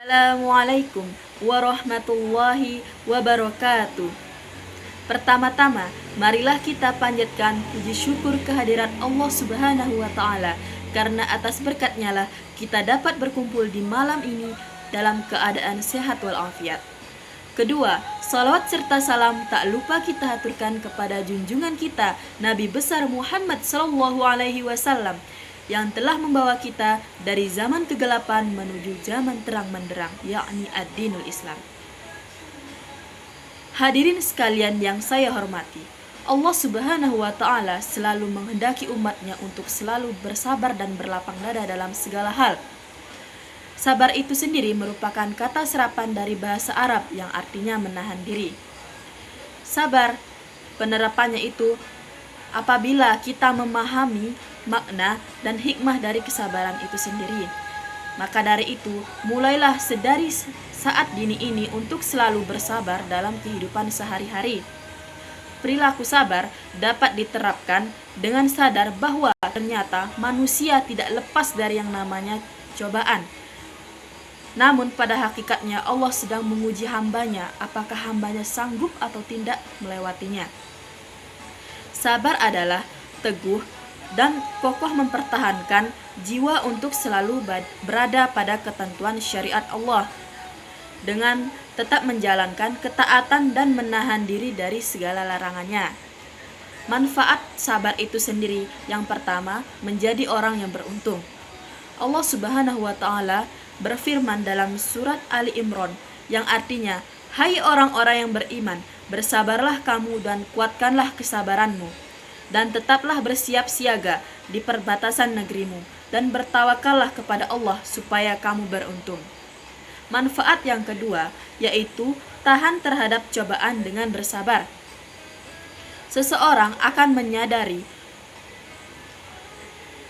Assalamualaikum warahmatullahi wabarakatuh. Pertama-tama, marilah kita panjatkan puji syukur kehadirat Allah Subhanahu wa Ta'ala, karena atas berkatnya lah kita dapat berkumpul di malam ini dalam keadaan sehat walafiat. Kedua, salawat serta salam tak lupa kita haturkan kepada junjungan kita Nabi besar Muhammad sallallahu alaihi wasallam yang telah membawa kita dari zaman kegelapan menuju zaman terang benderang, yakni ad-dinul Islam. Hadirin sekalian yang saya hormati, Allah Subhanahu wa Ta'ala selalu menghendaki umatnya untuk selalu bersabar dan berlapang dada dalam segala hal. Sabar itu sendiri merupakan kata serapan dari bahasa Arab yang artinya menahan diri. Sabar, penerapannya itu apabila kita memahami makna dan hikmah dari kesabaran itu sendiri. Maka dari itu, mulailah sedari saat dini ini untuk selalu bersabar dalam kehidupan sehari-hari. Perilaku sabar dapat diterapkan dengan sadar bahwa ternyata manusia tidak lepas dari yang namanya cobaan. Namun pada hakikatnya Allah sedang menguji hambanya, apakah hambanya sanggup atau tidak melewatinya. Sabar adalah teguh dan kokoh mempertahankan jiwa untuk selalu berada pada ketentuan syariat Allah dengan tetap menjalankan ketaatan dan menahan diri dari segala larangannya. Manfaat sabar itu sendiri yang pertama menjadi orang yang beruntung. Allah Subhanahu wa Ta'ala berfirman dalam surat Ali Imran yang artinya, "Hai orang-orang yang beriman, bersabarlah kamu dan kuatkanlah kesabaranmu, dan tetaplah bersiap siaga di perbatasan negerimu, dan bertawakallah kepada Allah supaya kamu beruntung." Manfaat yang kedua yaitu tahan terhadap cobaan dengan bersabar. Seseorang akan menyadari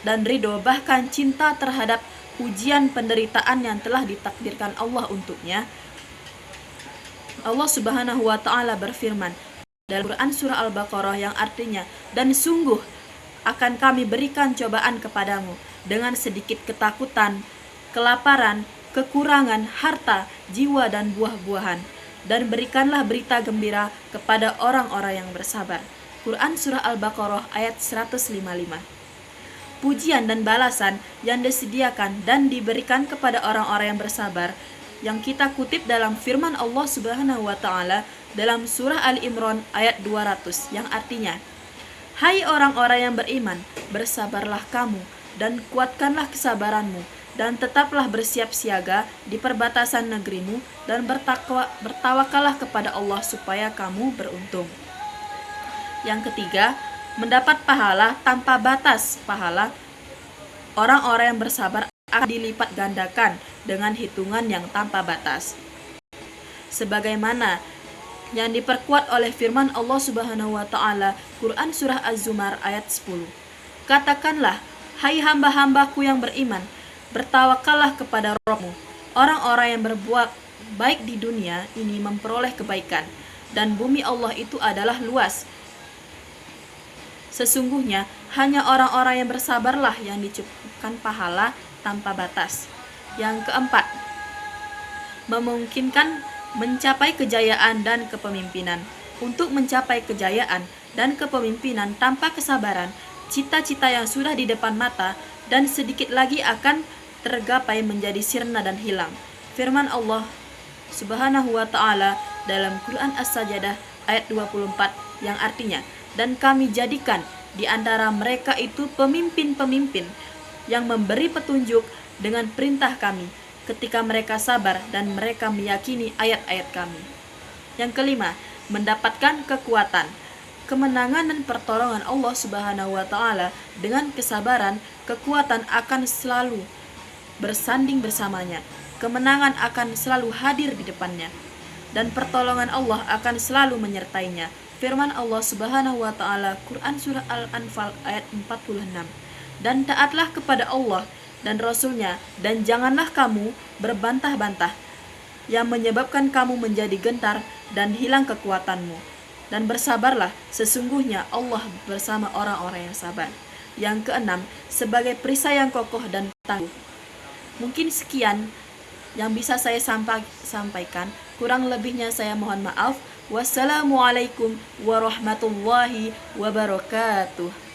dan ridho bahkan cinta terhadap ujian penderitaan yang telah ditakdirkan Allah untuknya. Allah Subhanahu wa Ta'ala berfirman dalam Quran surah Al-Baqarah yang artinya, "Dan sungguh akan kami berikan cobaan kepadamu dengan sedikit ketakutan, kelaparan, kekurangan harta, jiwa dan buah-buahan, dan berikanlah berita gembira kepada orang-orang yang bersabar." Quran surah Al-Baqarah ayat 155. Pujian dan balasan yang disediakan dan diberikan kepada orang-orang yang bersabar yang kita kutip dalam firman Allah Subhanahu wa Ta'ala dalam surah Ali Imran ayat 200 yang artinya, "Hai orang-orang yang beriman, bersabarlah kamu dan kuatkanlah kesabaranmu, dan tetaplah bersiap siaga di perbatasan negerimu, dan bertawakallah kepada Allah supaya kamu beruntung." Yang ketiga, mendapat pahala tanpa batas. Pahala orang-orang yang bersabar akan dilipat gandakan dengan hitungan yang tanpa batas, sebagaimana yang diperkuat oleh firman Allah Subhanahu wa Ta'ala Quran surah Az-Zumar ayat 10. "Katakanlah, hai hamba-hambaku yang beriman, bertawakallah kepada Rabbmu. Orang-orang yang berbuat baik di dunia ini memperoleh kebaikan, dan bumi Allah itu adalah luas. Sesungguhnya hanya orang-orang yang bersabarlah yang dicukupkan pahala tanpa batas." Yang keempat, memungkinkan mencapai kejayaan dan kepemimpinan. Untuk mencapai kejayaan dan kepemimpinan tanpa kesabaran, cita-cita yang sudah di depan mata dan sedikit lagi akan tergapai menjadi sirna dan hilang. Firman Allah Subhanahu wa Ta'ala dalam Quran As-Sajdah ayat 24 yang artinya, "Dan kami jadikan di antara mereka itu pemimpin-pemimpin yang memberi petunjuk dengan perintah kami ketika mereka sabar dan mereka meyakini ayat-ayat kami." Yang kelima, mendapatkan kekuatan, kemenangan dan pertolongan Allah Subhanahu wa Ta'ala. Dengan kesabaran, kekuatan akan selalu bersanding bersamanya, kemenangan akan selalu hadir di depannya, dan pertolongan Allah akan selalu menyertainya. Firman Allah Subhanahu wa Ta'ala Quran surah Al-Anfal ayat 46, "Dan taatlah kepada Allah dan Rasulnya, dan janganlah kamu berbantah-bantah yang menyebabkan kamu menjadi gentar dan hilang kekuatanmu, dan bersabarlah, sesungguhnya Allah bersama orang-orang yang sabar." Yang keenam, sebagai perisai yang kokoh dan tangguh. Mungkin sekian yang bisa saya sampaikan. Kurang lebihnya saya mohon maaf. Wassalamualaikum warahmatullahi wabarakatuh.